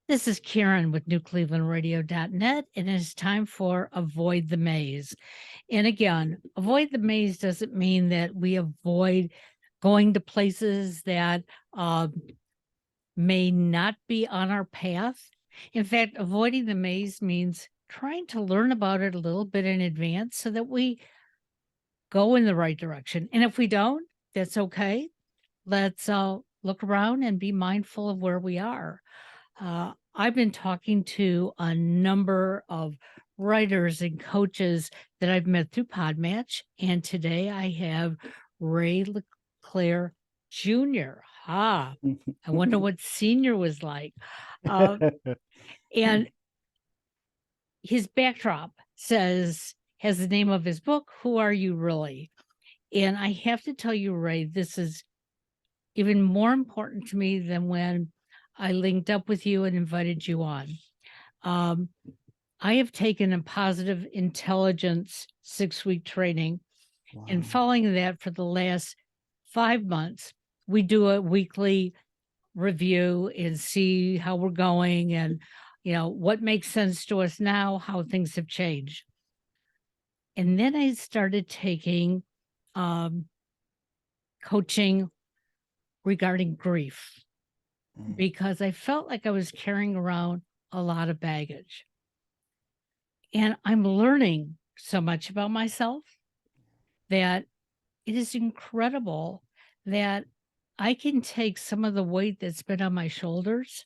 This is Karen with newclevelandradio.net, and it's time for Avoid the Maze. And again, avoid the maze doesn't mean that we avoid going to places that may not be on our path. In fact, avoiding the maze means trying to learn about it a little bit in advance so that we go in the right direction. And if we don't, that's okay. Let's look around and be mindful of where we are. I've been talking to a number of writers and coaches that I've met through Podmatch, and today I have Ray LeClaire Jr. I wonder what senior was like. Uh, and his backdrop has the name of his book, Who Are You Really? And I have to tell you, Ray, this is even more important to me than when I linked up with you and invited you on. I have taken a positive intelligence 6-week training, and following that for the last 5 months, we do a weekly review and see how we're going and, what makes sense to us now, how things have changed. And then I started taking coaching regarding grief because I felt like I was carrying around a lot of baggage. And I'm learning so much about myself that it is incredible that I can take some of the weight that's been on my shoulders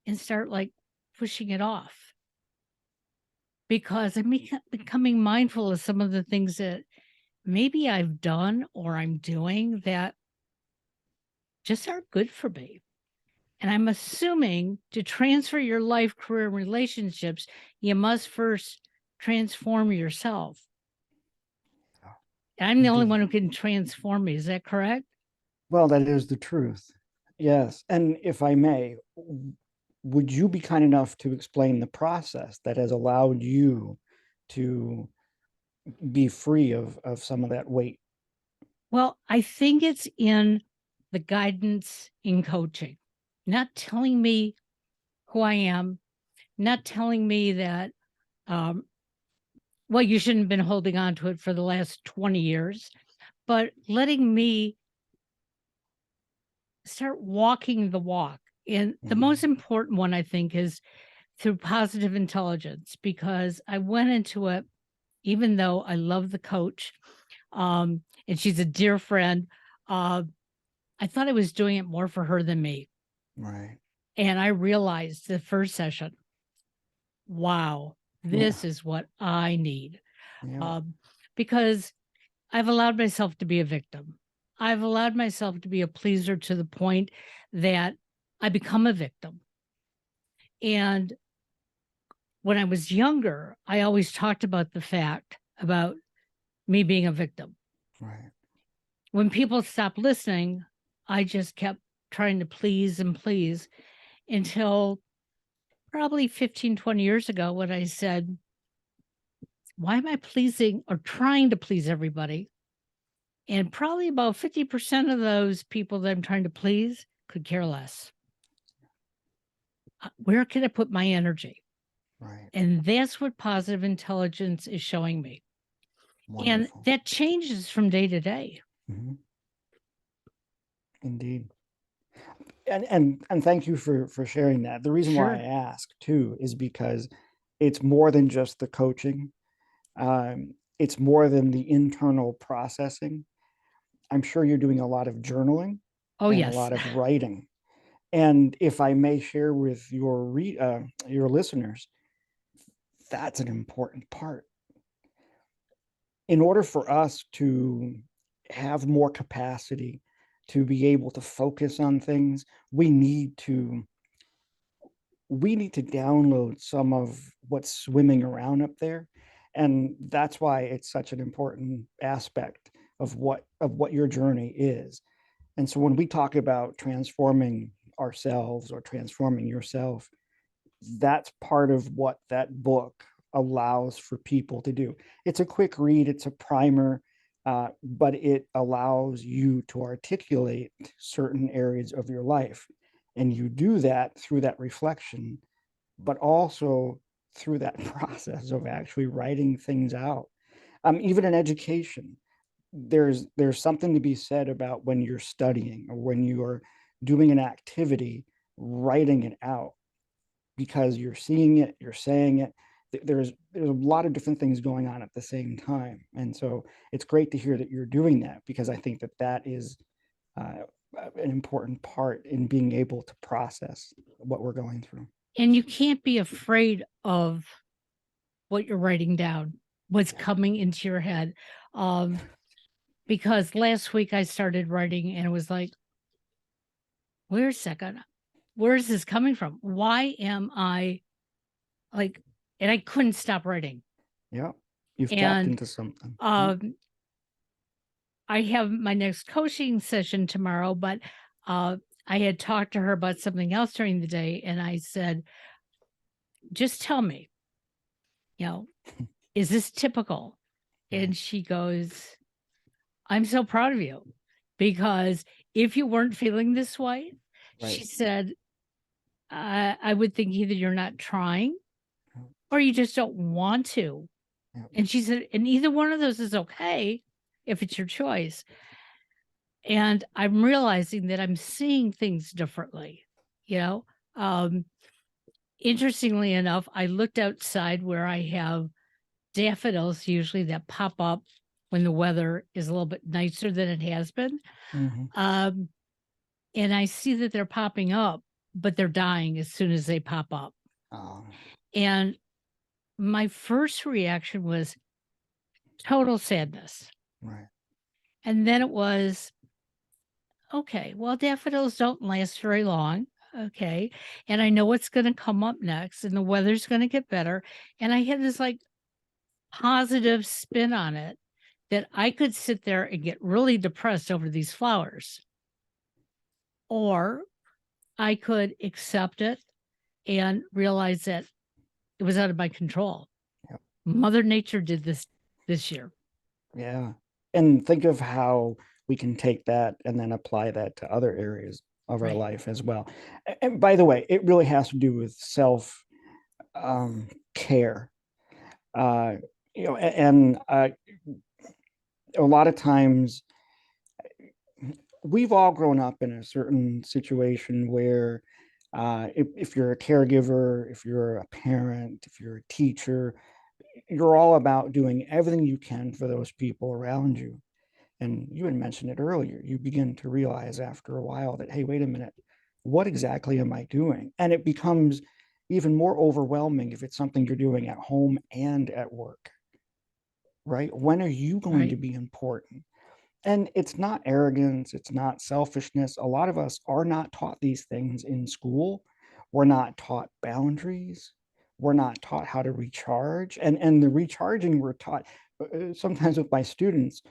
and start like pushing it off because I'm becoming mindful of some of the things that maybe I've done or I'm doing that just aren't good for me. And I'm assuming to transfer your life, career, and relationships, you must first transform yourself. And I'm the only one who can transform me. Is that correct? Well, that is the truth. Yes. And if I may, would you be kind enough to explain the process that has allowed you to be free of some of that weight? Well, I think it's in the guidance in coaching, not telling me who I am, not telling me that, well, you shouldn't have been holding on to it for the last 20 years, but letting me start walking the walk. And the most important one, I think, is through positive intelligence, because I went into it, even though I love the coach, and she's a dear friend, I thought I was doing it more for her than me. Right. And I realized the first session, wow, this is what I need. Yeah. Because I've allowed myself to be a victim. I've allowed myself to be a pleaser to the point that I become a victim. And when I was younger, I always talked about the fact about me being a victim. Right. When people stopped listening, I just kept trying to please and please until probably 15, 20 years ago when I said, why am I pleasing or trying to please everybody? And probably about 50% of those people that I'm trying to please could care less. Where can I put my energy? Right. And that's what positive intelligence is showing me. And Wonderful. that changes from day to day. Indeed. And thank you for sharing that. The reason why I Sure. ask too is because it's more than just the coaching. It's more than the internal processing. I'm sure you're doing a lot of journaling Oh, and a yes. lot of writing. And if I may share with your listeners, that's an important part. In order for us to have more capacity to be able to focus on things, we need to download some of what's swimming around up there. And that's why it's such an important aspect of what your journey is. And so when we talk about transforming ourselves or transforming yourself, that's part of what that book allows for people to do. It's a quick read, it's a primer, but it allows you to articulate certain areas of your life. And you do that through that reflection, but also through that process of actually writing things out. Even in education, there's something to be said about when you're studying or when you are doing an activity, writing it out, because you're seeing it, you're saying it. There's a lot of different things going on at the same time, and so it's great to hear that you're doing that, because I think that that is uh, an important part in being able to process what we're going through. And you can't be afraid of what you're writing down, what's coming into your head. Um, because last week I started writing and it was like, wait a second, where is this coming from? Why am I like, and I couldn't stop writing. Yeah, you've tapped And into something. Yeah. um, I have my next coaching session tomorrow, but uh, I had talked to her about something else during the day. And I said, just tell me, you know, is this typical? Right. And she goes, I'm so proud of you, because if you weren't feeling this way, she Right. said, I would think either you're not trying Yeah. or you just don't want to. Yeah. And she said, and either one of those is okay if it's your choice. And I'm realizing that I'm seeing things differently, you know? Um, Interestingly enough, I looked outside where I have daffodils usually that pop up when the weather is a little bit nicer than it has been. Mhm. Um, and I see that they're popping up, but they're dying as soon as they pop up. Oh, And my first reaction was total sadness. right. And then it was, okay, well, daffodils don't last very long. Okay. And I know what's going to come up next, and the weather's going to get better. And I had this like positive spin on it that I could sit there and get really depressed over these flowers, or I could accept it and realize that it was out of my control. Yep. Mother Nature did this year. Yeah. And think of how we can take that and then apply that to other areas of our Right. life as well. And by the way, it really has to do with self care. Uh, and a lot of times we've all grown up in a certain situation where if you're a caregiver, if you're a parent, if you're a teacher, you're all about doing everything you can for those people around you. And you had mentioned it earlier. You begin to realize after a while that, hey, wait a minute, what exactly am I doing? And it becomes even more overwhelming if it's something you're doing at home and at work, right? When are you going to Right. be important? And it's not arrogance, it's not selfishness. A lot of us are not taught these things in school. We're not taught boundaries. We're not taught how to recharge. And the recharging we're taught sometimes with my students.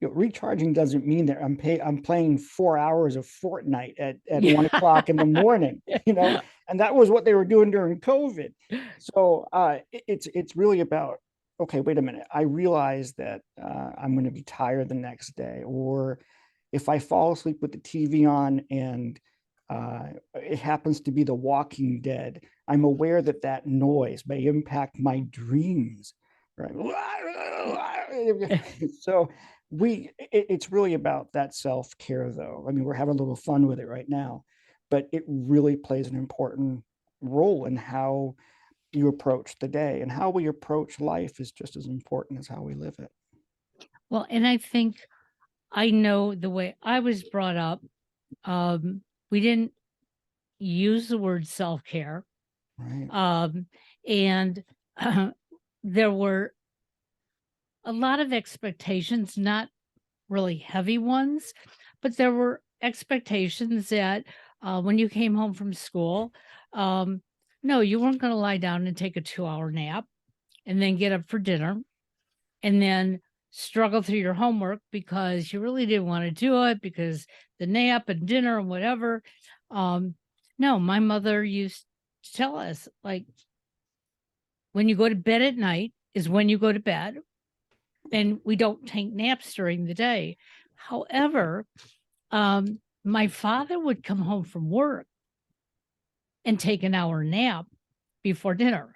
Recharging doesn't mean that I'm playing 4 hours of Fortnite at Yeah. 1 o'clock in the morning, and that was what they were doing during COVID. So it's really about, okay, wait a minute. I realize that I'm going to be tired the next day, or if I fall asleep with the TV on and it happens to be The Walking Dead, I'm aware that that noise may impact my dreams, right? So it's really about that self-care, though. I mean, we're having a little fun with it right now, but it really plays an important role in how you approach the day, and how we approach life is just as important as how we live it. Well, and I think I know the way I was brought up, we didn't use the word self-care. Right. Um, and there were a lot of expectations, not really heavy ones, but there were expectations that when you came home from school, um, no, you weren't going to lie down and take a 2-hour nap and then get up for dinner and then struggle through your homework because you really didn't want to do it because the nap and dinner and whatever. Um, no, my mother used to tell us, like, when you go to bed at night is when you go to bed, and we don't take naps during the day. However, my father would come home from work and take an hour nap before dinner.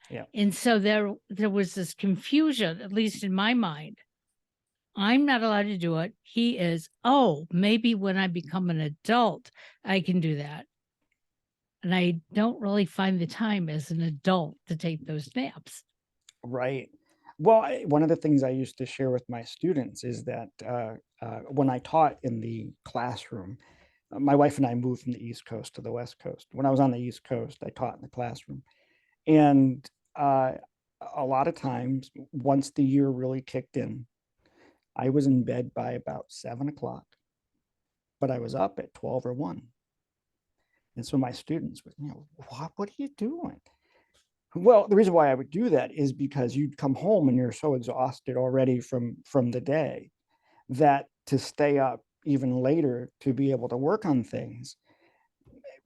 Yeah. And so there was this confusion, at least in my mind. I'm not allowed to do it. He is. Oh, maybe when I become an adult, I can do that. And I don't really find the time as an adult to take those naps. Right. Well, one of the things I used to share with my students is that when I taught in the classroom, my wife and I moved from the East Coast to the West Coast. When I was on the East Coast, I taught in the classroom. And a lot of times, once the year really kicked in, I was in bed by about 7 o'clock, but I was up at 12 or 1. And so my students would, what are you doing? Well, the reason why I would do that is because you'd come home and you're so exhausted already from the day that to stay up even later to be able to work on things,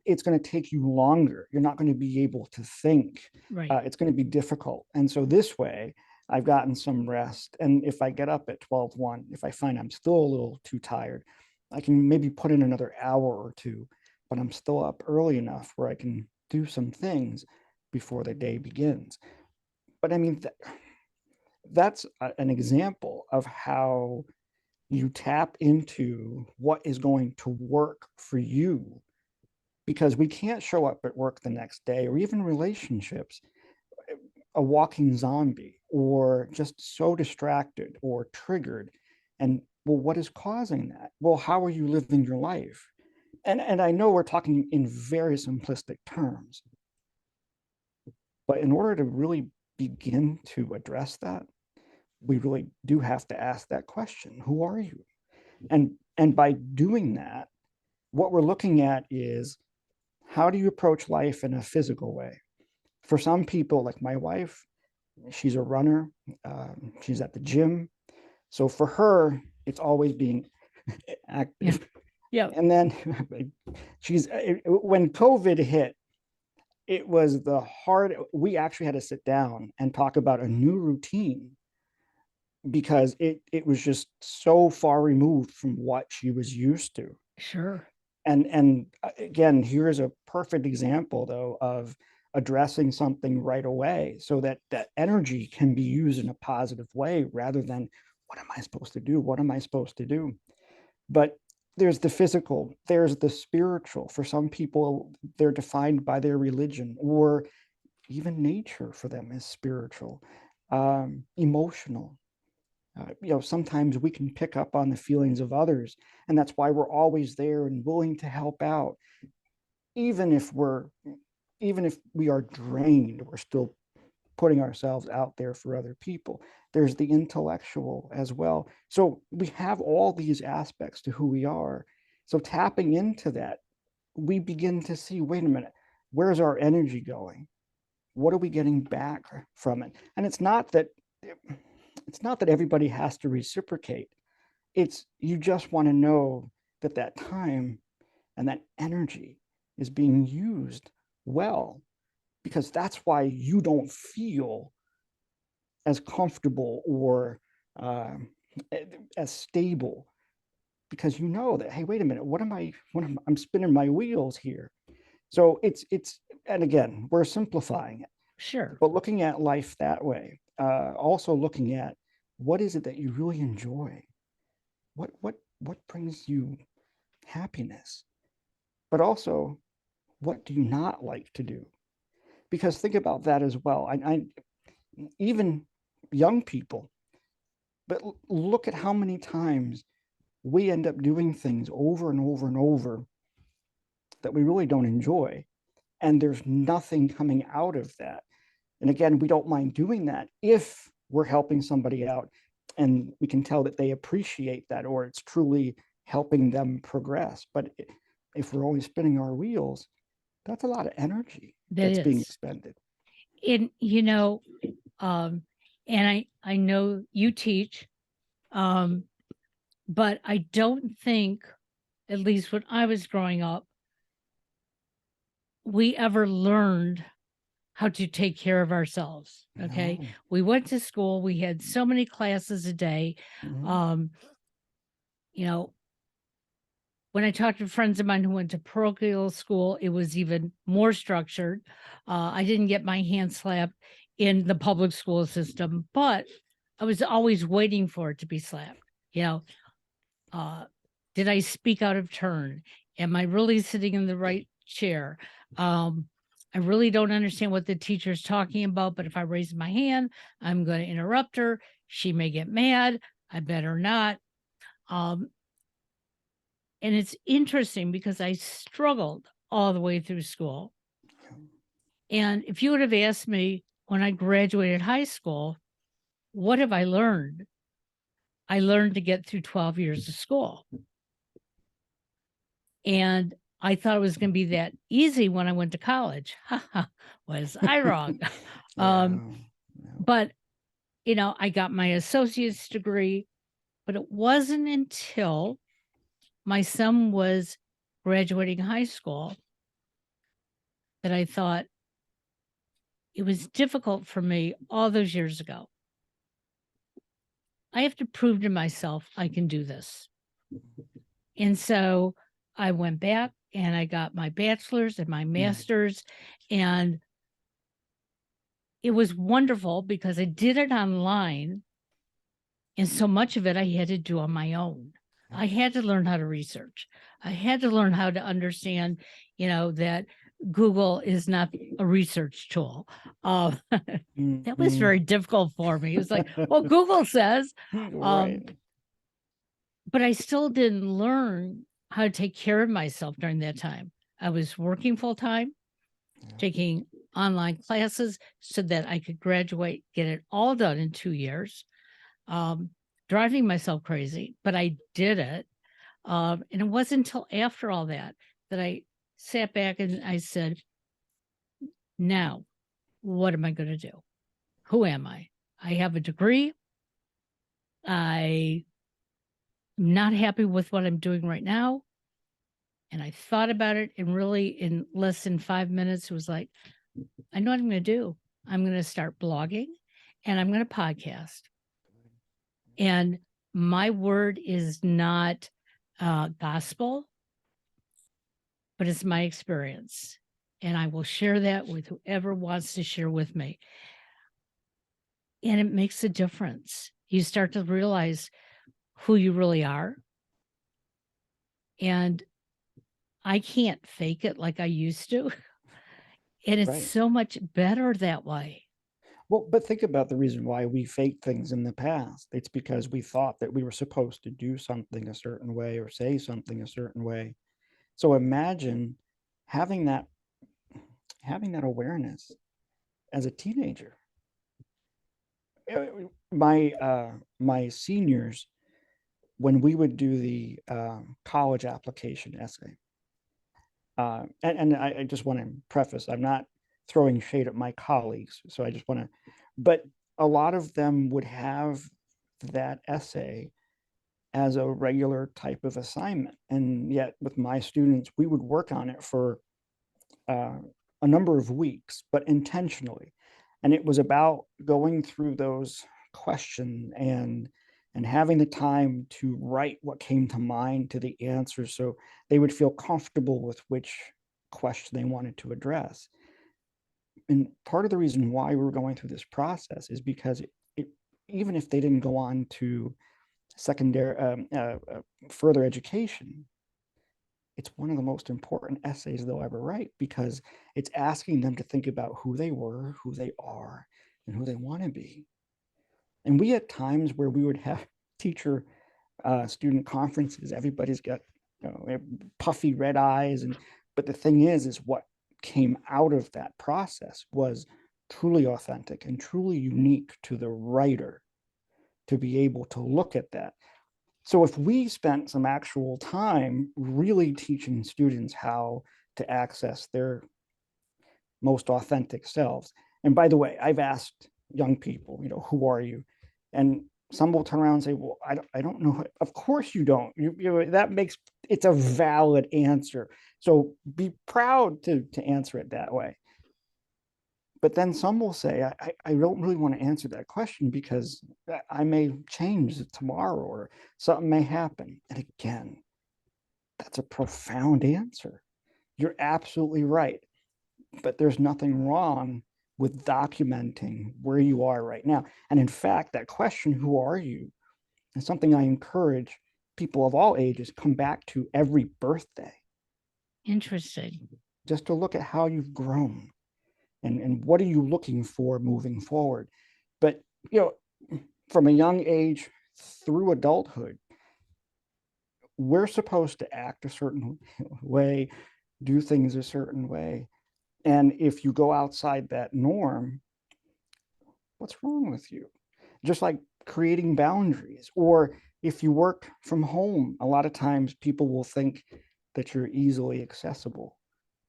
it's going to take you longer. You're not going to be able to think. Right. It's going to be difficult. And so this way, I've gotten some rest. And if I get up at 12:01, if I find I'm still a little too tired, I can maybe put in another hour or two, but I'm still up early enough where I can do some things before the day begins. But I mean, that's an example of how you tap into what is going to work for you, because we can't show up at work the next day or even relationships a walking zombie or just so distracted or triggered. And well, what is causing that? Well, how are you living your life? And I know we're talking in very simplistic terms, but in order to really begin to address that, we really do have to ask that question: who are you? And by doing that, what we're looking at is, how do you approach life in a physical way? For some people, like my wife, she's a runner. She's at the gym. So for her, it's always being Yeah. active. Yeah. And then when COVID hit, it was we actually had to sit down and talk about a new routine because it was just so far removed from what she was used to. Sure. And again, here's a perfect example though of addressing something right away so that that energy can be used in a positive way rather than, what am I supposed to do? What am I supposed to do? But there's the physical, there's the spiritual. For some people, they're defined by their religion, or even nature for them is spiritual, emotional. Sometimes we can pick up on the feelings of others, and that's why we're always there and willing to help out. Even if we are drained, we're still putting ourselves out there for other people. There's the intellectual as well. So we have all these aspects to who we are. So tapping into that, we begin to see, wait a minute, where's our energy going? What are we getting back from it? And it's not that everybody has to reciprocate. It's, you just want to know that that time and that energy is being used well, because that's why you don't feel as comfortable or uh, as stable, because you know that, hey, wait a minute, I'm spinning my wheels here. So and again, we're simplifying it, Sure. but looking at life that way, also looking at, what is it that you really enjoy? What brings you happiness? But also, what do you not like to do? Because think about that as well. I even young people, but look at how many times we end up doing things over and over and over that we really don't enjoy, and there's nothing coming out of that. And again, we don't mind doing that if we're helping somebody out and we can tell that they appreciate that, or it's truly helping them progress. But if we're only spinning our wheels, that's a lot of energy That that's being is. expended. And and I know you teach, but I don't think, at least when I was growing up, we ever learned how to take care of ourselves. Okay. No. We went to school, we had so many classes a day. Mhm. Um, you know, When I talked to friends of mine who went to parochial school, it was even more structured. I didn't get my hand slapped in the public school system, but I was always waiting for it to be slapped. You know, uh, did I speak out of turn? Am I really sitting in the right chair? Um, I really don't understand what the teacher's talking about, but if I raise my hand, I'm going to interrupt her. She may get mad. I better not. Um, and it's interesting because I struggled all the way through school. And if you would have asked me when I graduated high school, what have I learned? I learned to get through 12 years of school. And I thought it was going to be that easy when I went to college. Was I wrong? Yeah. Yeah. But, I got my associate's degree, but it wasn't until my son was graduating high school that I thought it was difficult for me all those years ago. I have to prove to myself I can do this. And so I went back and I got my bachelor's and my master's, and it was wonderful because I did it online. And so much of it I had to do on my own. I had to learn how to research. I had to learn how to understand, that Google is not a research tool. That was very difficult for me. It was like, well, Google says, Right. but I still didn't learn how to take care of myself during that time. I was working full time, taking online classes so that I could graduate, get it all done in 2 years, driving myself crazy, but I did it. And it wasn't until after all that that I sat back and I said, now, what am I going to do? Who am I? I have a degree. I'm not happy with what I'm doing right now. And I thought about it, and really in less than 5 minutes, it was like, I know what I'm going to do. I'm going to start blogging and I'm going to podcast. And my word is not gospel, but it's my experience. And I will share that with whoever wants to share with me. And it makes a difference. You start to realize who you really are. And I can't fake it like I used to. And it's Right. so much better that way. Well, but think about the reason why we faked things in the past. It's because we thought that we were supposed to do something a certain way or say something a certain way. So imagine having that awareness as a teenager. My seniors, when we would do the college application essay, and I just want to preface, I'm not throwing shade at my colleagues, so I just want to, but a lot of them would have that essay as a regular type of assignment. And yet with my students, we would work on it for uh, a number of weeks, but intentionally. And it was about going through those questions and having the time to write what came to mind to the answer so they would feel comfortable with which question they wanted to address. And part of the reason why we were going through this process is because even if they didn't go on to secondary further education, it's one of the most important essays they'll ever write because it's asking them to think about who they were, who they are, and who they want to be. And we had times where we would have teacher student conferences. Everybody's got puffy red eyes, but the thing is what came out of that process was truly authentic and truly unique to the writer to be able to look at that. So if we spent some actual time really teaching students how to access their most authentic selves, and by the way, I've asked young people, who are you? And some will turn around and say, well, I don't know. Of course you don't. That makes it's a valid answer. So be proud to answer it that way. But then some will say, I don't really want to answer that question because I may change tomorrow or something may happen. And again, That's a profound answer. You're absolutely right. But there's nothing wrong with documenting where you are right now. And in fact, that question, who are you, is something I encourage people of all ages come back to every birthday. Interesting. Just to look at how you've grown and what are you looking for moving forward. But, from a young age through adulthood, we're supposed to act a certain way, do things a certain way. And if you go outside that norm, what's wrong with you? Just like creating boundaries. Or if you work from home, a lot of times people will think that you're easily accessible.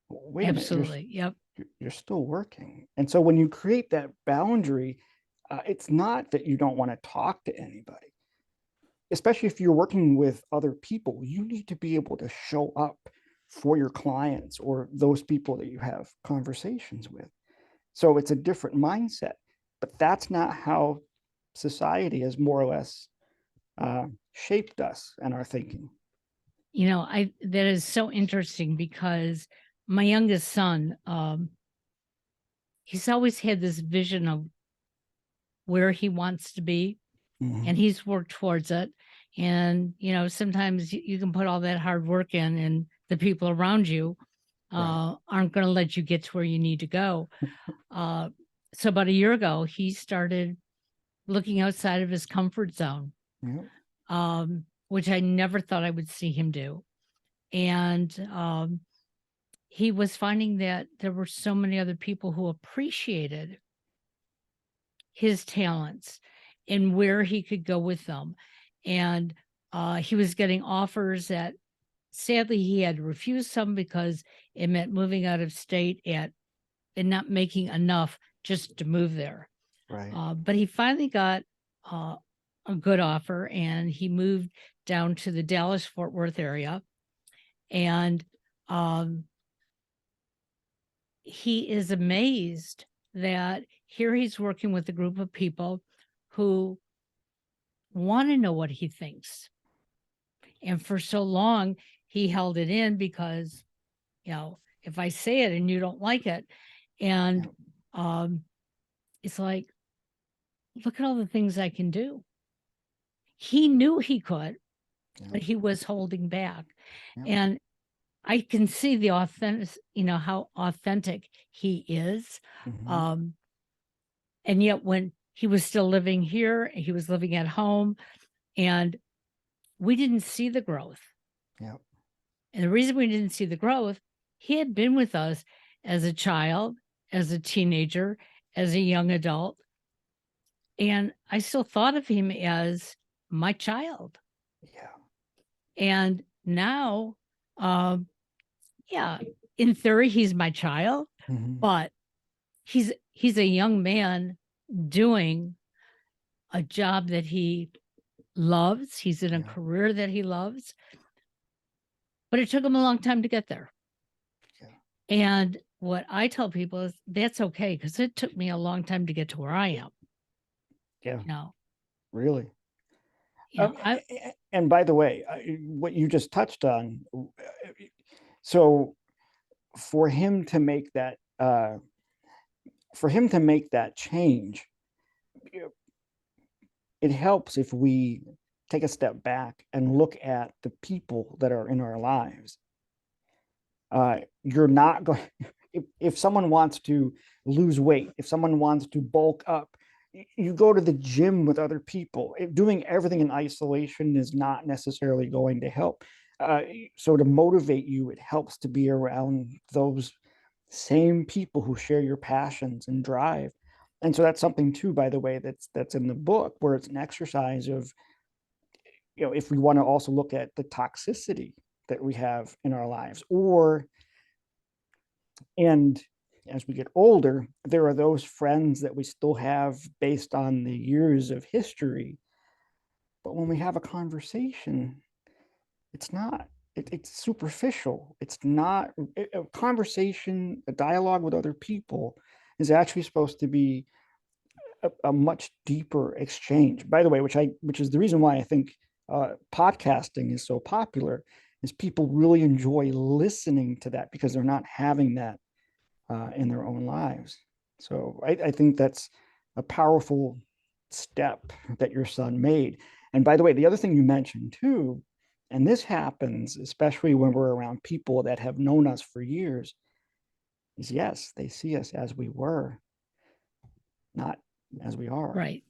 Wait a minute, Absolutely. Yep. you're still working. And so when you create that boundary, it's not that you don't want to talk to anybody. Especially if you're working with other people, you need to be able to show up for your clients or those people that you have conversations with. So it's a different mindset, but that's not how society has more or less shaped us and our thinking. That is so interesting because my youngest son, he's always had this vision of where he wants to be, and he's worked towards it. And, sometimes you can put all that hard work in, and the people around you Right. aren't going to let you get to where you need to go. So about a year ago, he started looking outside of his comfort zone, Yeah. which I never thought I would see him do. And he was finding that there were so many other people who appreciated his talents and where he could go with them. And he was getting offers that sadly he had to refuse some because it meant moving out of state and not making enough just to move there. Right. But he finally got uh, a good offer, and he moved down to the Dallas Fort Worth area. And he is amazed that here he's working with a group of people who want to know what he thinks. And for so long, he held it in because, if I say it and you don't like it, and it's like, look at all the things I can do. He knew he could, but he was holding back. And I can see the authentic, how authentic he is. And yet when he was still living here, he was living at home, and we didn't see the growth. Yeah. And the reason we didn't see the growth, he had been with us as a child, as a teenager, as a young adult. And I still thought of him as my child. Yeah. And now, yeah, in theory, he's my child, but he's a young man doing a job that he loves. He's in a career that he loves, but it took him a long time to get there. Yeah. And what I tell people is that's okay, because it took me a long time to get to where I am. Yeah. No. Really. Yeah. And by the way, what you just touched on, so for him to make that change, it helps if we take a step back and look at the people that are in our lives. You're not going if someone wants to lose weight, if someone wants to bulk up, you go to the gym with other people. Doing everything in isolation is not necessarily going to help. So to motivate you, it helps to be around those same people who share your passions and drive. And so that's something too, by the way, that's in the book, where it's an exercise of, if we want to also look at the toxicity that we have in our lives, and as we get older, there are those friends that we still have based on the years of history. But when we have a conversation, it's superficial. It's not a conversation, a dialogue with other people is actually supposed to be a much deeper exchange. By the way, which is the reason why I think podcasting is so popular, is people really enjoy listening to that because they're not having that in their own lives. So I think that's a powerful step that your son made. And by the way, the other thing you mentioned too, and this happens especially when we're around people that have known us for years, is yes, they see us as we were, not as we are. Right.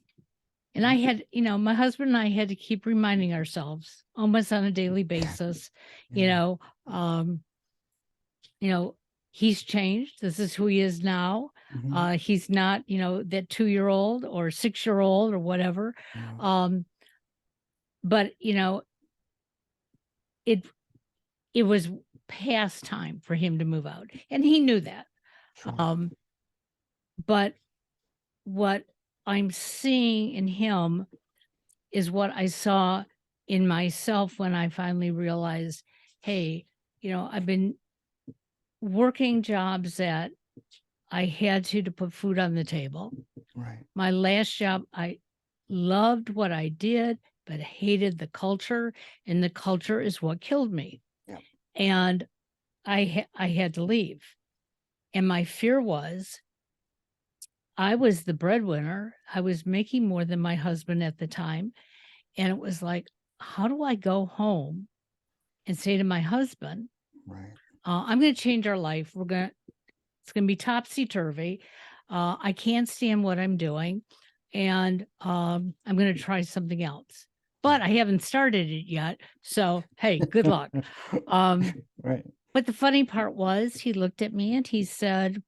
And I had, my husband and I had to keep reminding ourselves almost on a daily basis, you Yeah. know, um, you know, he's changed. This is who he is now. Mhm. He's not, that 2-year-old or 6-year-old or whatever. Yeah. Um, but it it was past time for him to move out. And he knew that. Sure. Um, but what I'm seeing in him is what I saw in myself when I finally realized, hey, I've been working jobs that I had to put food on the table. Right. My last job, I loved what I did, but hated the culture, and the culture is what killed me. Yeah. And I had to leave. And my fear was I was the breadwinner. I was making more than my husband at the time. And it was like, how do I go home and say to my husband, Right. I'm going to change our life. It's going to be topsy turvy. I can't stand what I'm doing. And I'm going to try something else. But I haven't started it yet. So, hey, good luck. Um, Right. but the funny part was he looked at me and he said,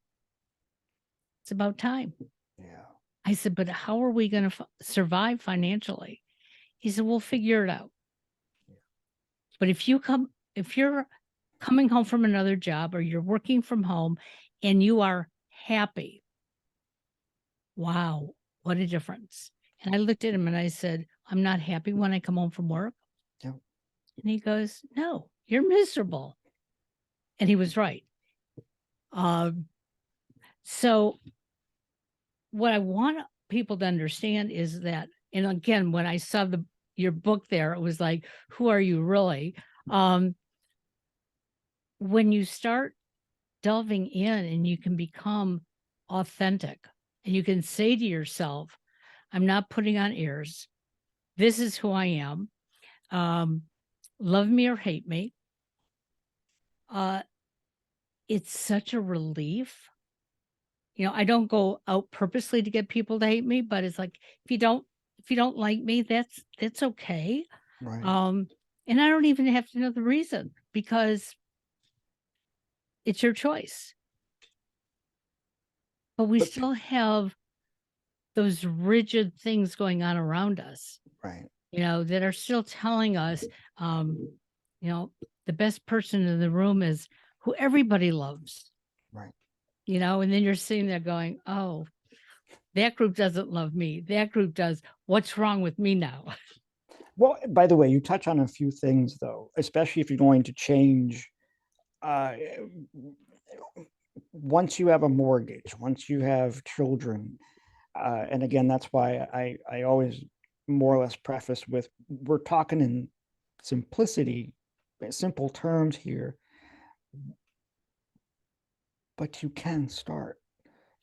it's about time. Yeah. I said, but how are we going to survive financially? He said, we'll figure it out. But if you're coming home from another job or you're working from home and you are happy, wow, what a difference. And I looked at him and I said, I'm not happy when I come home from work. Yeah. And he goes, no, you're miserable. And he was right. Um, so what I want people to understand is that, and again, when I saw your book there, it was like, who are you really? Um, when you start delving in and you can become authentic and you can say to yourself, I'm not putting on airs. This is who I am. Um, love me or hate me. Uh, it's such a relief. I don't go out purposely to get people to hate me, but it's like if you don't like me, that's okay. Right. Um, and I don't even have to know the reason because it's your choice. But we But still have those rigid things going on around us, right. that are still telling us, you know, the best person in the room is who everybody loves, Right. and then you're sitting there going, oh, that group doesn't love me. That group does. What's wrong with me now? Well, by the way, you touch on a few things though, especially if you're going to change uh, once you have a mortgage, once you have children, and again, that's why I always more or less preface with we're talking in simplicity, simple terms here, but you can start,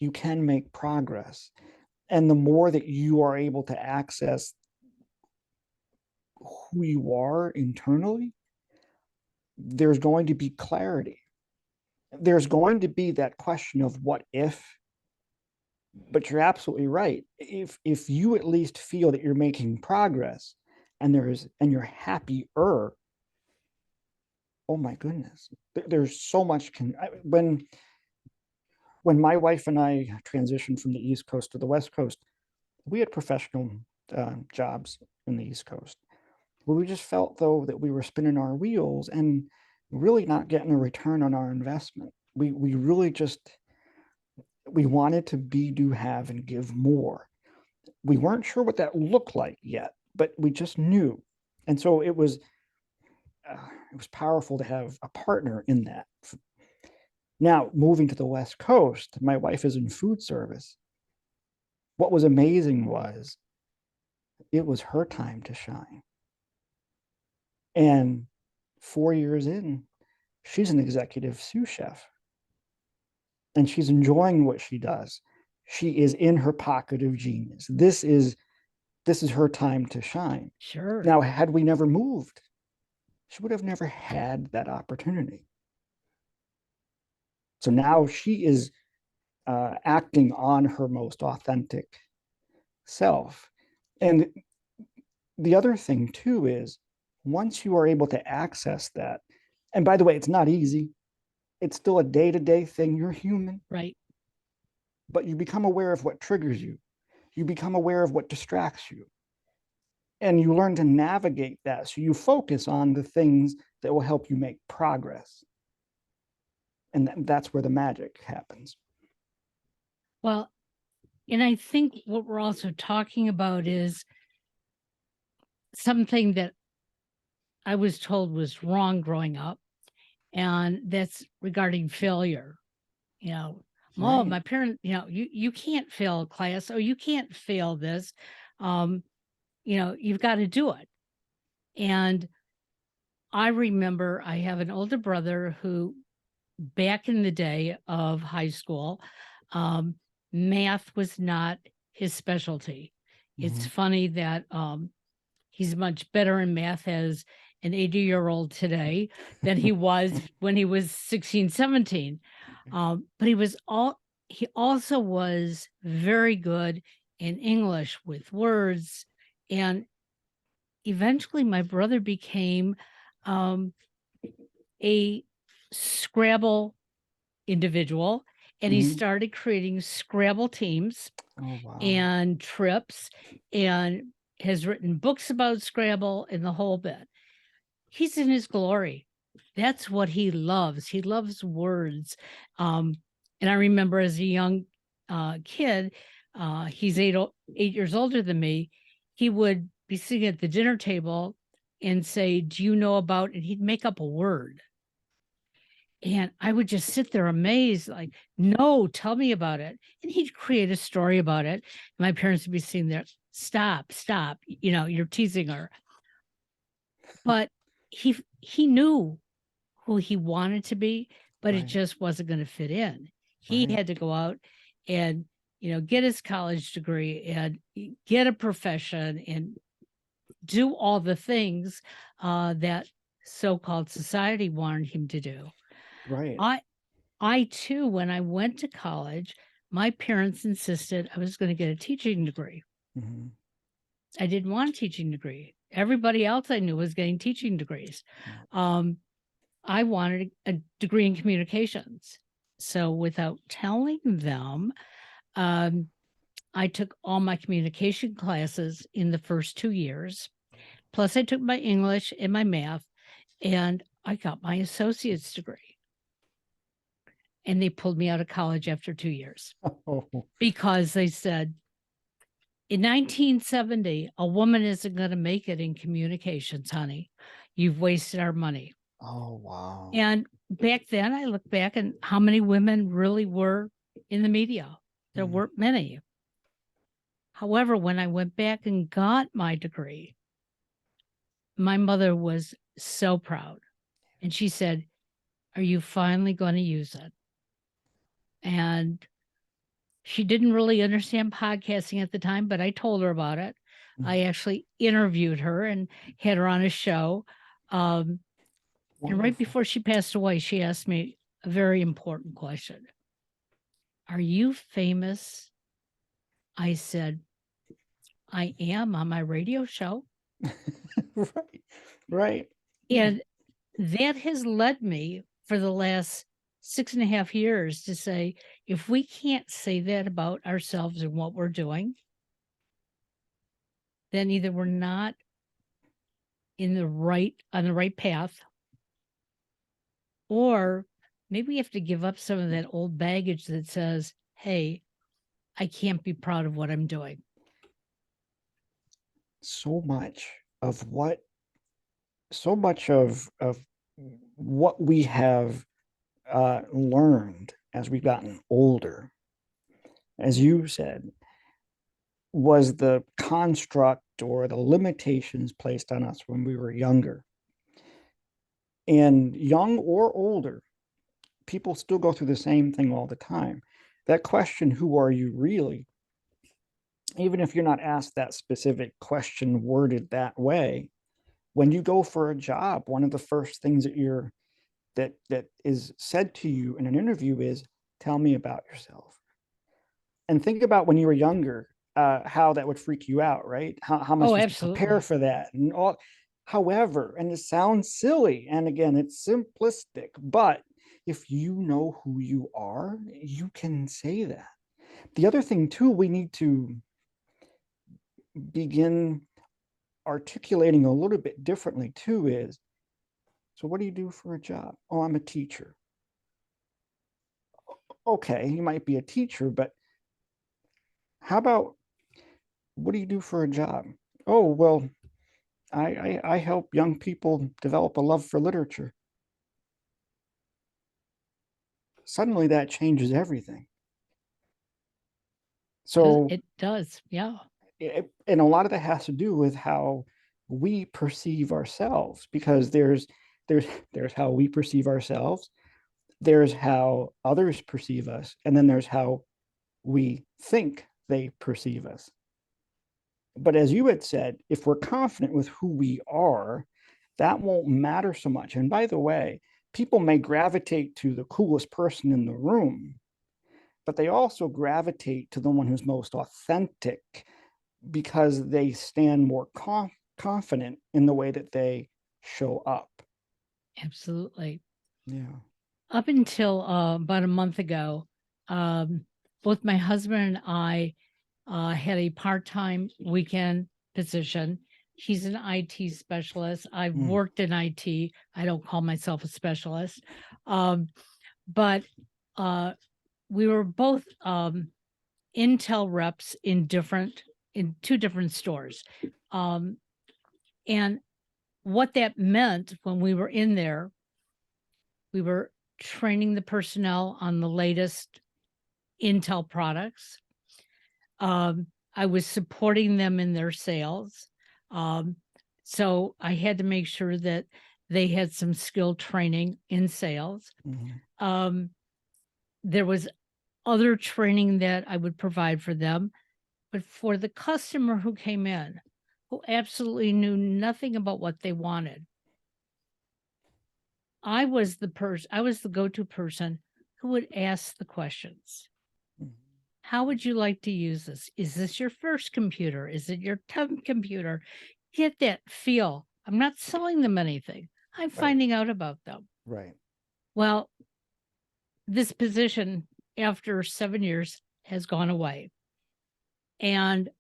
you can make progress, and the more that you are able to access who you are internally, there's going to be clarity. There's going to be that question of what if, but you're absolutely right. If you at least feel that you're making progress and you're happier, oh my goodness, there's so much when my wife and I transitioned from the East Coast to the West Coast, we had professional jobs in the East Coast. Well, we just felt though that we were spinning our wheels and really not getting a return on our investment. We really just we wanted to be, do, have, and give more. We weren't sure what that looked like yet, but we just knew, and so it was powerful to have a partner in that. Now, moving to the West Coast, my wife is in food service. What was amazing was it was her time to shine. And 4 years in, she's an executive sous chef and she's enjoying what she does. She is in her pocket of genius. This is her time to shine. Sure. Now, had we never moved, she would have never had that opportunity. So now she is acting on her most authentic self. And the other thing too is once you are able to access that, and by the way, it's not easy. It's still a day-to-day thing. You're human, Right. but you become aware of what triggers you. You become aware of what distracts you. And you learn to navigate that. So you focus on the things that will help you make progress. And that's where the magic happens. Well, and I think what we're also talking about is something that I was told was wrong growing up, and that's regarding failure. You know, oh, Right. my parents, you can't fail a class, or you can't fail this. Um, you've got to do it. And I remember I have an older brother who, back in the day of high school, um, math was not his specialty. It's Mm-hmm. funny that he's much better in math as an 80-year-old today than he was when he was 16, 17. But he also was very good in English with words. And eventually my brother became um, a Scrabble individual, and he Mm-hmm. started creating Scrabble teams Oh, wow. and trips, and has written books about Scrabble and the whole bit. He's in his glory. That's what he loves. He loves words. Um, and I remember as a young kid, he's 8 years older than me. He would be sitting at the dinner table and say, "Do you know about?" And he'd make up a word. And I would just sit there amazed, like, "No, tell me about it." And he'd create a story about it. My parents would be sitting there, "Stop, stop. You're teasing her." But he knew who he wanted to be, but it Right. just wasn't going to fit in. He Right. had to go out and, get his college degree and get a profession and do all the things that so-called society wanted him to do. Right. I I too, when I went to college, my parents insisted I was going to get a teaching degree. Mm-hmm. I didn't want a teaching degree. Everybody else I knew was getting teaching degrees. Yeah. Um, I wanted a degree in communications. So without telling them, um, I took all my communication classes in the first 2 years. Plus, I took my English and my math, and I got my associate's degree. And they pulled me out of college after 2 years Oh, because they said, in 1970, a woman isn't going to make it in communications, honey. You've wasted our money. oh, wow. And back then, I look back and how many women really were in the media. There Mm. weren't many. However, when I went back and got my degree, my mother was so proud. And she said, "Are you finally going to use it?" And she didn't really understand podcasting at the time, but I told her about it. Mm. I actually interviewed her and had her on a show. Um, and right Wonderful. before she passed away, she asked me a very important question. "Are you famous?" I said, "I am on my radio show." Right. Right. Yeah. And that has led me for the last 6.5 years to say, if we can't say that about ourselves and what we're doing, then either we're not on the right path, or maybe we have to give up some of that old baggage that says, "Hey, I can't be proud of what I'm doing." So much of what, so much of what we have learned as we've gotten older, as you said, was the construct or the limitations placed on us when we were younger. And young or older, people still go through the same thing all the time. That question, who are you really? Even if you're not asked that specific question worded that way, when you go for a job, one of the first things that is said to you in an interview is, tell me about yourself. And think about when you were younger, how that would freak you out, right? How am I Oh, supposed to prepare absolutely. for that? And all, however, and it sounds silly, and again, it's simplistic, but if you know who you are, you can say that. The other thing too, we need to begin articulating a little bit differently too is, so what do you do for a job? Oh, I'm a teacher. Okay, you might be a teacher, but how about, what do you do for a job? Oh, well, I help young people develop a love for literature. Suddenly that changes everything. Yes, So, it does. Yeah, and a lot of that has to do with how we perceive ourselves, because there's there's how we perceive ourselves, there's how others perceive us, and then there's how we think they perceive us. But as you had said, if we're confident with who we are, that won't matter so much. And by the way, people may gravitate to the coolest person in the room, but they also gravitate to the one who's most authentic, because they stand more confident in the way that they show up. absolutely. Yeah. Up until about a month ago, um, both my husband and I had a part time weekend position. He's an IT specialist. I've Mm, worked in IT. I don't call myself a specialist. Um, but uh, we were both Intel reps in two different stores. Um, and what that meant when we were in there, we were training the personnel on the latest Intel products. I was supporting them in their sales. Um, so I had to make sure that they had some skill training in sales. mhm, Um, there was other training that I would provide for them, but for the customer who came in, who absolutely knew nothing about what they wanted, I was the go-to person who would ask the questions. mhm. How would you like to use this? Is this your first computer? Is it your 10th computer? Get that feel. I'm not selling them anything. I'm Right, finding out about them. right. Well, this position after 7 years has gone away. And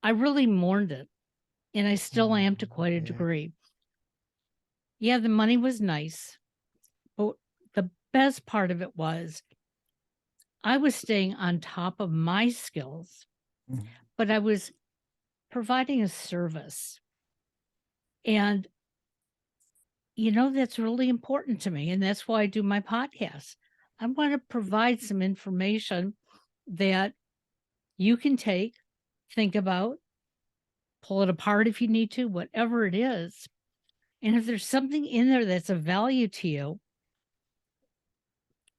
I really mourned it. And I still Mm, am to quite a yeah. degree. Yeah, the money was nice. But the best part of it was I was staying on top of my skills, Mhm, but I was providing a service. And that's really important to me, and that's why I do my podcast. I want to provide some information that you can take, think about, pull it apart if you need to, whatever it is. And if there's something in there that's of value to you,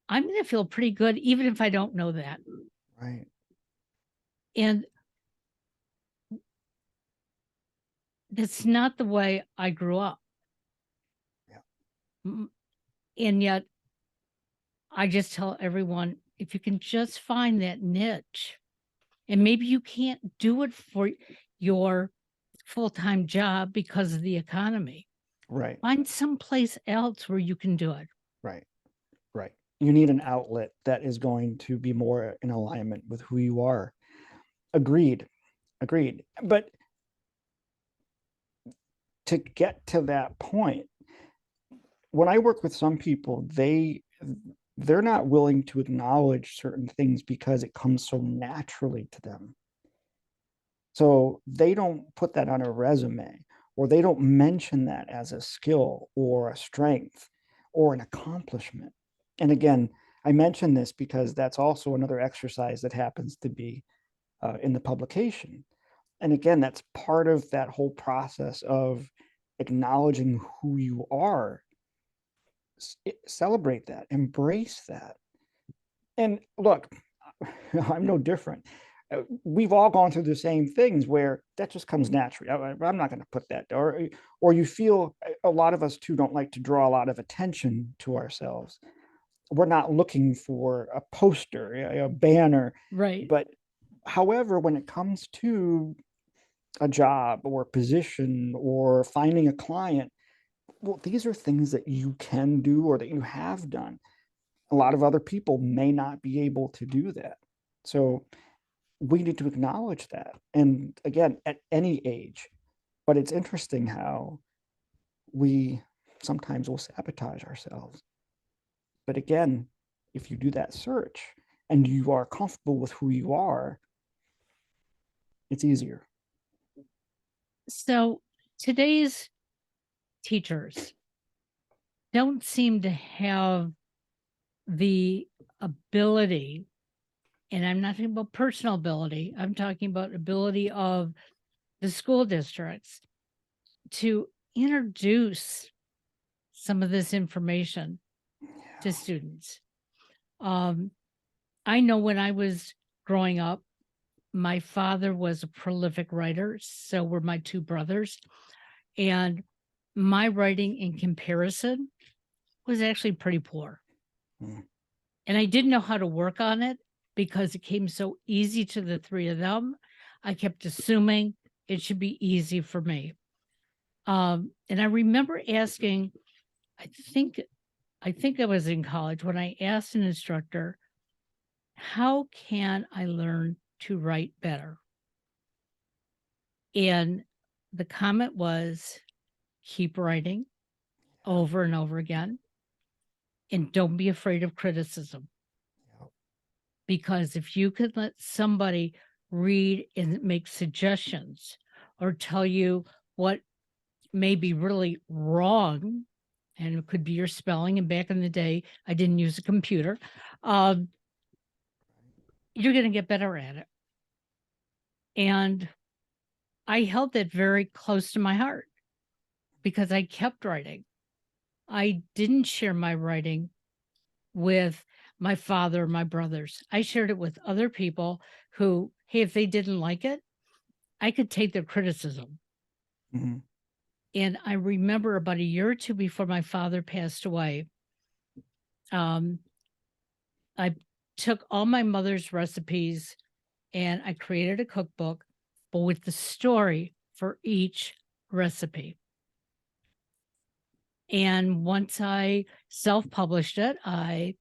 I'm going to feel pretty good, even if I don't know that. right. And that's not the way I grew up. Yeah. M- And yet, I just tell everyone if you can just find that niche, and maybe you can't do it for your full-time job because of the economy. Right, Find someplace else where you can do it. right, right. You need an outlet that is going to be more in alignment with who you are. Agreed, agreed. But to get to that point, when I work with some people, they're not willing to acknowledge certain things because it comes so naturally to them. So they don't put that on a resume, or they don't mention that as a skill or a strength or an accomplishment. And again, I mention this because that's also another exercise that happens to be in the publication. And again, that's part of that whole process of acknowledging who you are, celebrate that, embrace that. And look, I'm no different. We've all gone through the same things where that just comes naturally. I'm not going to put that, or you feel, a lot of us too don't like to draw a lot of attention to ourselves. We're not looking for a poster, a banner, Right. but however, when it comes to a job or a position or finding a client, well, these are things that you can do or that you have done. A lot of other people may not be able to do that. So we need to acknowledge that. And again, at any age, but it's interesting how we sometimes will sabotage ourselves. But again, if you do that search and you are comfortable with who you are, it's easier. So today's teachers don't seem to have the ability, and I'm not talking about personal ability, I'm talking about ability of the school districts to introduce some of this information to students. Um, I know when I was growing up, my father was a prolific writer, so were my two brothers. And my writing in comparison was actually pretty poor. Mm. And I didn't know how to work on it because it came so easy to the three of them. I kept assuming it should be easy for me. And I remember asking, I think I think I was in college when I asked an instructor, how can I learn to write better? And the comment was, keep writing over and over again. And don't be afraid of criticism. Yep. Because if you could let somebody read and make suggestions or tell you what may be really wrong, and it could be your spelling. And back in the day, I didn't use a computer. Um, you're going to get better at it. And I held that very close to my heart because I kept writing. I didn't share my writing with my father or my brothers. I shared it with other people who, hey, if they didn't like it, I could take their criticism. Mhm. And I remember about a year or two before my father passed away, um, I took all my mother's recipes and I created a cookbook, but with the story for each recipe. And once I self published it, I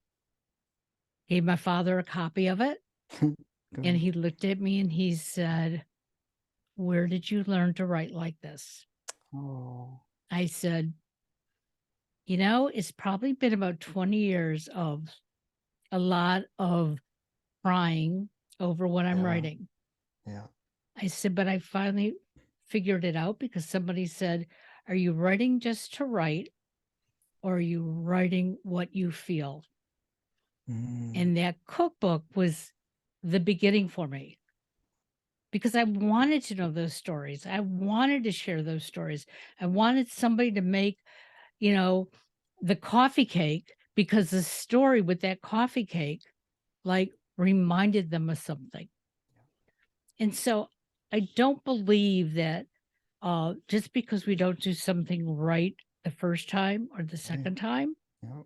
gave my father a copy of it. And Good. he looked at me and he said, where did you learn to write like this? Oh, I said, it's probably been about 20 years of a lot of crying over what I'm yeah, writing. yeah. I said, but I finally figured it out because somebody said, are you writing just to write or are you writing what you feel? Mm, And that cookbook was the beginning for me because I wanted to know those stories. I wanted to share those stories. I wanted somebody to make, you know, the coffee cake because the story with that coffee cake like reminded them of something. And so I don't believe that just because we don't do something right the first time or the right. second time Yeah.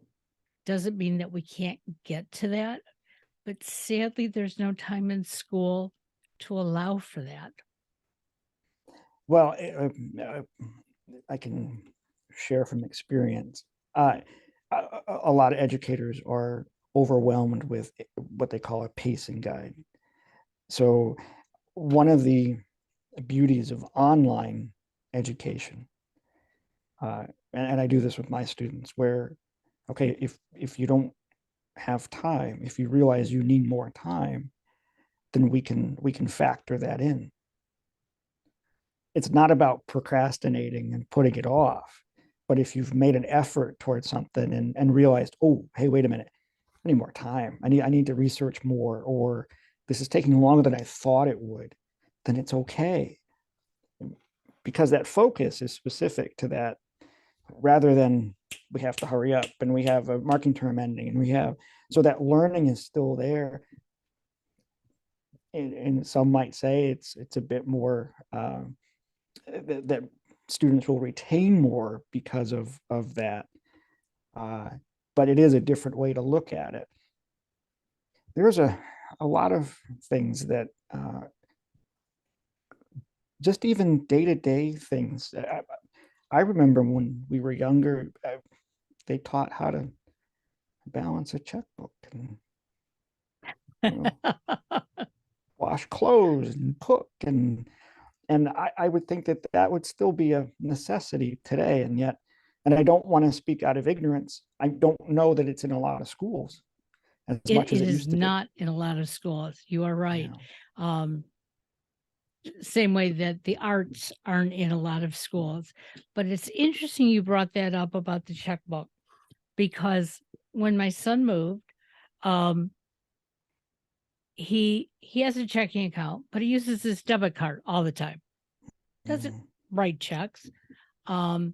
doesn't mean that we can't get to that. But sadly, there's no time in school to allow for that. Well, I can share from experience. A lot of educators are overwhelmed with what they call a pacing guide. So, one of the beauties of online education, and I do this with my students, where okay, if you don't have time, if you realize you need more time, then we can factor that in. It's not about procrastinating and putting it off. But if you've made an effort towards something and realized, oh, hey, wait a minute, I need more time. I need to research more, or this is taking longer than I thought it would, then it's okay. because that focus is specific to that, rather than we have to hurry up and we have a marking term ending and we have, so that learning is still there. And some might say it's a bit more that students will retain more because of that. But it is a different way to look at it. There's a lot of things that just even day-to-day things. I remember when we were younger, they taught how to balance a checkbook and, you know, wash clothes and cook, and I would think that that would still be a necessity today, and yet, and I don't want to speak out of ignorance, I don't know that it's in a lot of schools as much as It it is used to be. not in a lot of schools. You are right. Yeah. Same way that the arts aren't in a lot of schools. But it's interesting you brought that up about the checkbook, because when my son moved, um, he has a checking account, but he uses his debit card all the time. Doesn't write checks. Um,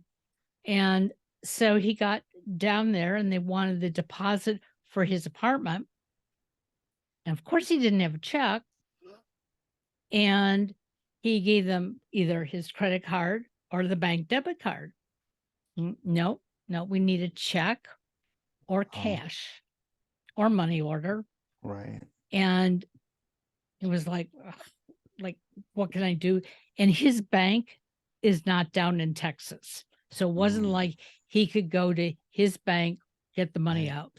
and so he got down there and they wanted the deposit for his apartment. And of course he didn't have a check. And he gave them either his credit card or the bank debit card. No, no, we need a check or cash or money order. Right. And it was like, what can I do? And his bank is not down in Texas. So it wasn't like he could go to his bank, get the money out.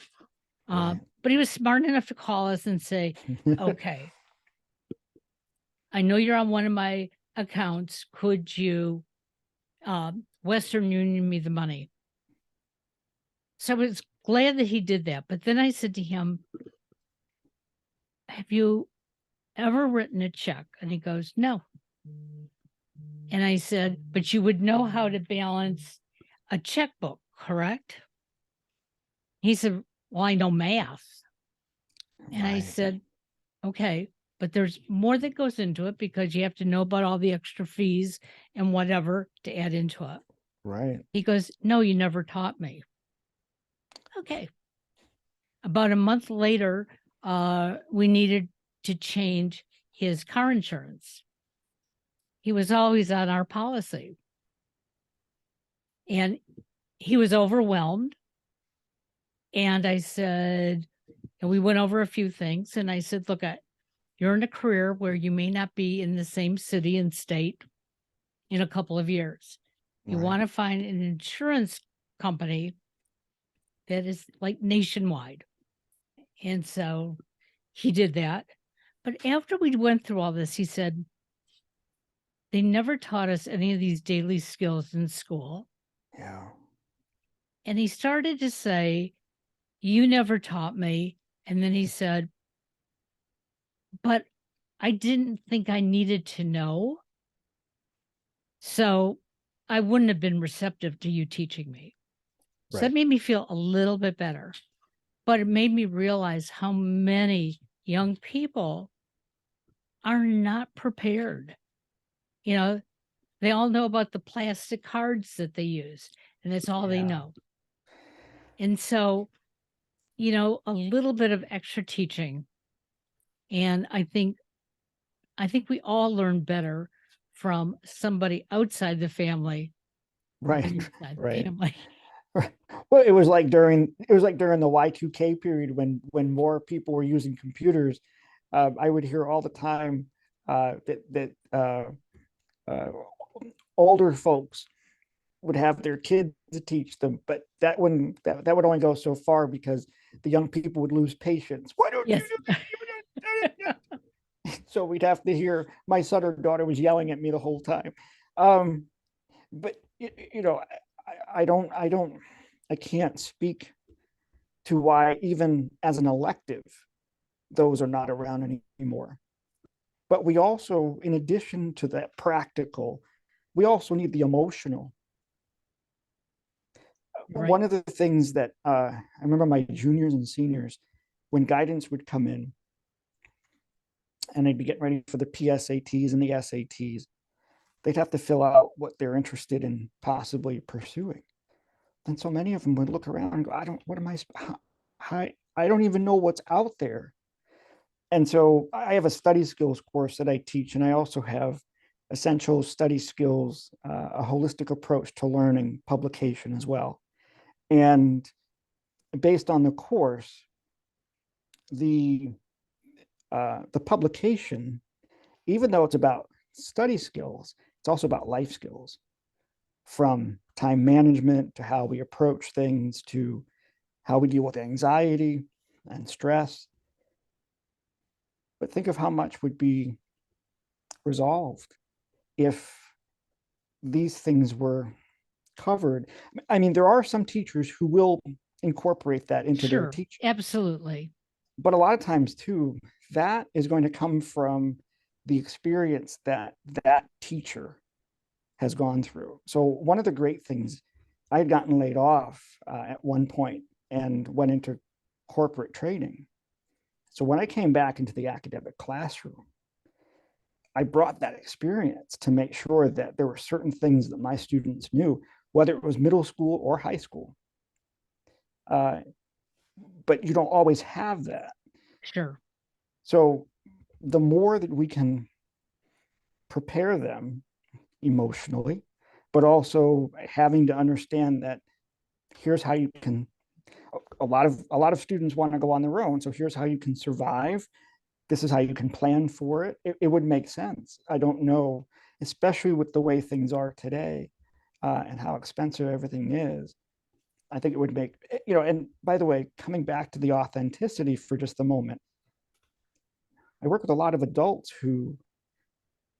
Right. But he was smart enough to call us and say, okay, I know you're on one of my accounts. Could you Western Union me the money? So I was glad that he did that. But then I said to him, have you ever written a check? And he goes, no. And I said, but you would know how to balance a checkbook, correct? He said, well, I know math. And I said, okay, but there's more that goes into it because you have to know about all the extra fees and whatever to add into it. Right. He goes, no, you never taught me. Okay. About a month later, we needed to change his car insurance. He was always on our policy. And he was overwhelmed. And I said, and we went over a few things. And I said, look, you're in a career where you may not be in the same city and state in a couple of years. You want to find an insurance company that is like nationwide. And so he did that. But after we went through all this, he said, they never taught us any of these daily skills in school. Yeah. And he started to say, you never taught me. And then he said, but I didn't think I needed to know. So I wouldn't have been receptive to you teaching me. So that made me feel a little bit better. But it made me realize how many young people are not prepared. You know, they all know about the plastic cards that they use, and that's all they know. And so, a little bit of extra teaching. And I think we all learn better from somebody outside the family than Right. inside the Right. family. Well, it was like during the Y2K period when more people were using computers. I would hear all the time that older folks would have their kids to teach them, but that would only go so far because the young people would lose patience. Why don't Yes. you do this? So we'd have to hear my son or daughter was yelling at me the whole time. But I can't speak to why even as an elective those are not around anymore. But we also, in addition to that practical, we also need the emotional. Right. One of the things that I remember my juniors and seniors, when guidance would come in and they'd be getting ready for the PSATs and the SATs, they'd have to fill out what they're interested in possibly pursuing. And so many of them would look around and go, what am I don't even know what's out there. And so I have a study skills course that I teach, and I also have essential study skills, a holistic approach to learning publication as well. And based on the course, the publication, even though it's about study skills, it's also about life skills, from time management to how we approach things to how we deal with anxiety and stress. But think of how much would be resolved if these things were covered. I mean, there are some teachers who will incorporate that into their Sure, teaching, absolutely. but a lot of times too, that is going to come from the experience that that teacher has gone through. So one of the great things, I had gotten laid off at one point and went into corporate training. So when I came back into the academic classroom, I brought that experience to make sure that there were certain things that my students knew, whether it was middle school or high school. But you don't always have that. Sure. So the more that we can prepare them emotionally, but also having to understand that here's how you can, a lot of students want to go on their own, so here's how you can survive, this is how you can plan for it. It would make sense. I don't know, especially with the way things are today, and how expensive everything is. I think it would make, and by the way, coming back to the authenticity for just a moment, I work with a lot of adults who,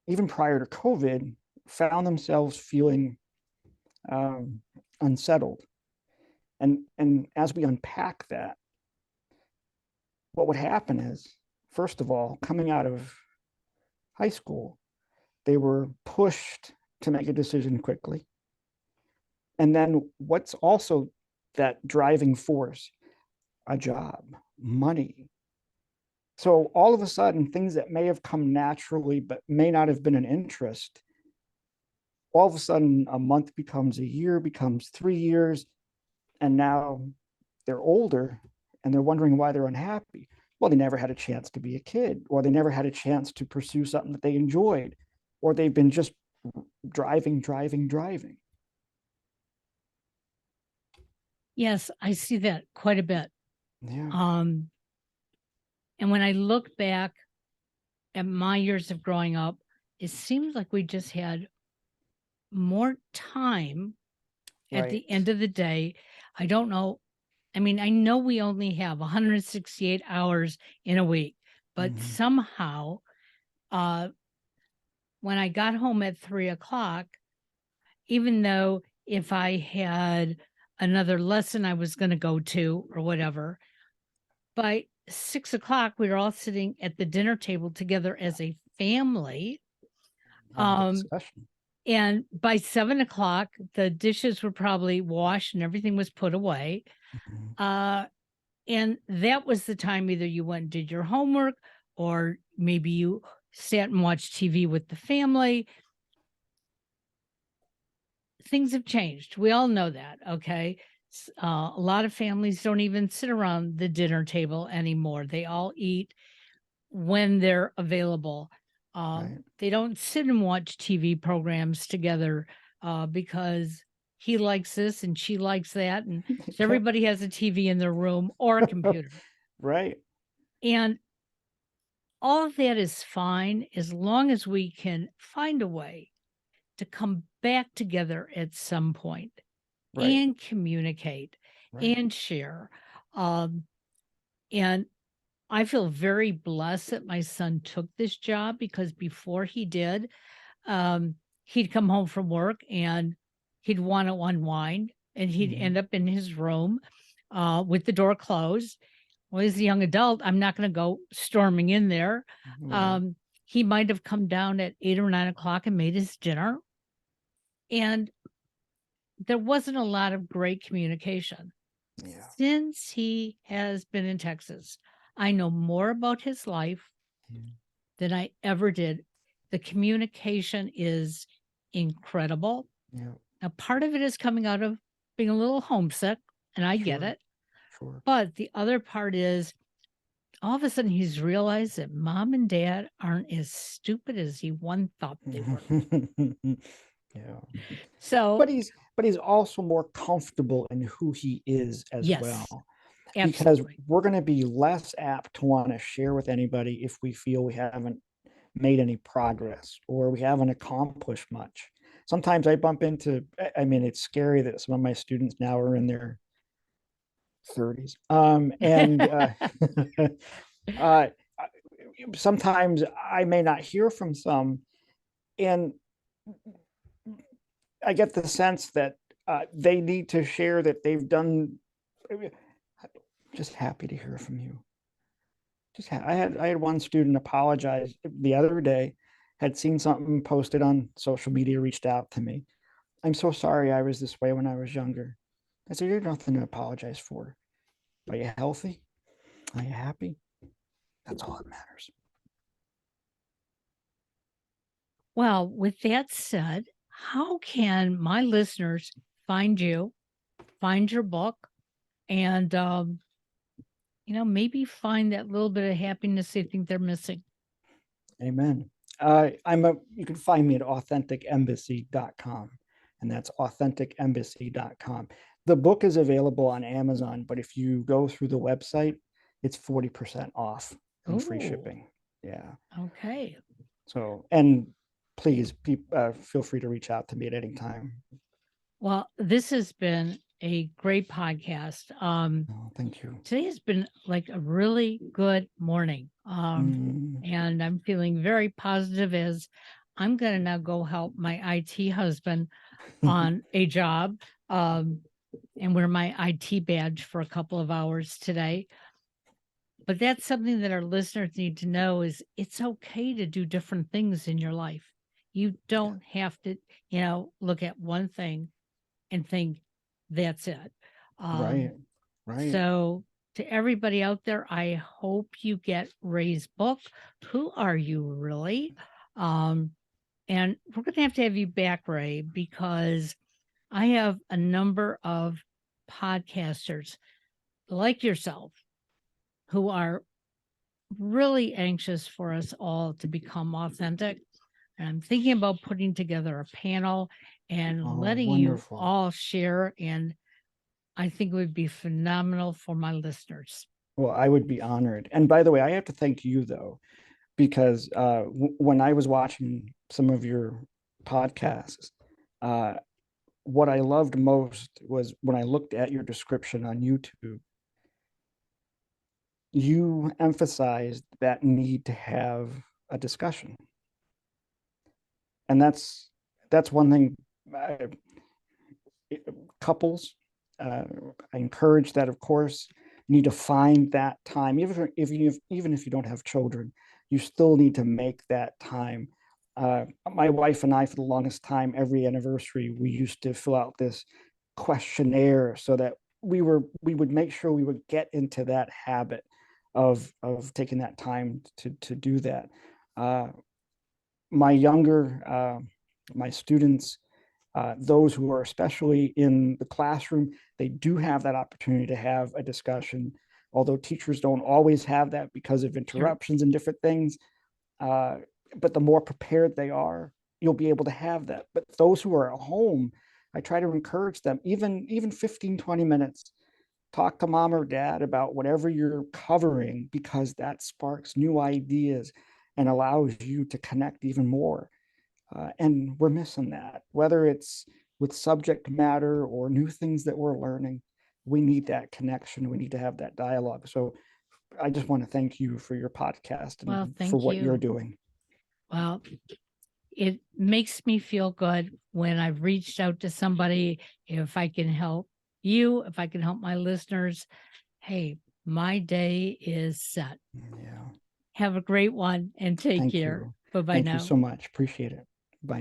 even prior to COVID, found themselves feeling um, unsettled. And as we unpack that, what would happen is, first of all, coming out of high school, they were pushed to make a decision quickly. And then what's also that driving force? A job, money. So all of a sudden, things that may have come naturally but may not have been an interest, all of a sudden a month becomes a year, becomes 3 years, and now they're older and they're wondering why they're unhappy. Well, they never had a chance to be a kid, or they never had a chance to pursue something that they enjoyed, or they've been just driving. Yes, I see that quite a bit. Yeah. And when I look back at my years of growing up, it seems like we just had more time at Right. the end of the day. I don't know. I mean, I know we only have 168 hours in a week, but Mhm. somehow, uh, when I got home at 3 o'clock, even though if I had another lesson I was going to go to or whatever, by 6 o'clock, we were all sitting at the dinner table together as a family. Having a Um, discussion. and by 7 o'clock, the dishes were probably washed and everything was put away. Mhm. Uh, and that was the time either you went and did your homework or maybe you sat and watched TV with the family. Things have changed. We all know that. Okay. A lot of families don't even sit around the dinner table anymore. They all eat when they're available. Right. They don't sit and watch TV programs together because he likes this and she likes that. And so Yep. everybody has a TV in their room or a computer. Right. And all of that is fine as long as we can find a way to come back together at some point Right. and communicate Right. and share. Um, and I feel very blessed that my son took this job because before he did, he'd come home from work and he'd want to unwind and he'd Mhm. end up in his room with the door closed. Well, as a young adult, I'm not going to go storming in there. Right. Um, he might have come down at 8 or 9 o'clock and made his dinner. And there wasn't a lot of great communication. Yeah. Since he has been in Texas, I know more about his life Yeah. than I ever did. The communication is incredible. Yeah. Now, part of it is coming out of being a little homesick, and I get Sure. it. Sure. But the other part is all of a sudden he's realized that mom and dad aren't as stupid as he once thought they were. Yeah. So, But he's also more comfortable in who he is as yes, well. Because absolutely. we're going to be less apt to want to share with anybody if we feel we haven't made any progress or we haven't accomplished much. Sometimes I bump into, I mean, it's scary that some of my students now are in their 30s. Uh, sometimes I may not hear from some, and I get the sense that they need to share that they've done. Just happy to hear from you. I had one student apologize the other day, had seen something posted on social media, reached out to me. I'm so sorry I was this way when I was younger. I said, you're nothing to apologize for. Are you healthy? Are you happy? That's all that matters. Well, with that said, how can my listeners find you, find your book, and maybe find that little bit of happiness they think they're missing? Amen. You can find me at AuthenticEmbassy.com, and that's AuthenticEmbassy.com. The book is available on Amazon, but if you go through the website, it's 40% off and free Oh, shipping. Yeah. okay. So, and please feel free to reach out to me at any time. Well, this has been a great podcast. Oh, thank you. Today has been like a really good morning. And I'm feeling very positive as I'm going to now go help my IT husband on a job and wear my IT badge for a couple of hours today. But that's something that our listeners need to know is it's okay to do different things in your life. You don't have to, look at one thing and think that's it. Right. Right. So to everybody out there, I hope you get Ray's book. Who are you really? And we're going to have you back, Ray, because I have a number of podcasters like yourself who are really anxious for us all to become authentic. And I'm thinking about putting together a panel and Oh, letting you wonderful. all share. And I think it would be phenomenal for my listeners. Well, I would be honored. And by the way, I have to thank you though, because when I was watching some of your podcasts, uh, what I loved most was when I looked at your description on YouTube, you emphasized that need to have a discussion. And that's one thing. uh, Couples, I encourage that, of course, need to find that time, even if you don't have children, you still need to make that time. My wife and I, for the longest time, every anniversary, we used to fill out this questionnaire so that we would make sure we would get into that habit of taking that time to do that. Uh, my younger my students, those who are especially in the classroom, they do have that opportunity to have a discussion. Although teachers don't always have that because of Sure. interruptions and different things, but the more prepared they are, you'll be able to have that. But those who are at home, I try to encourage them, even 15, 20 minutes, talk to mom or dad about whatever you're covering, because that sparks new ideas and allows you to connect even more. And we're missing that, whether it's with subject matter or new things that we're learning. We need that connection. We need to have that dialogue. So I just want to thank you for your podcast Well, and for thank what you're you. doing. Well, it makes me feel good when I've reached out to somebody. If I can help you, if I can help my listeners, hey, my day is set. Yeah. Have a great one and take Thank care. you. Bye bye Thank you now. so much. Appreciate it.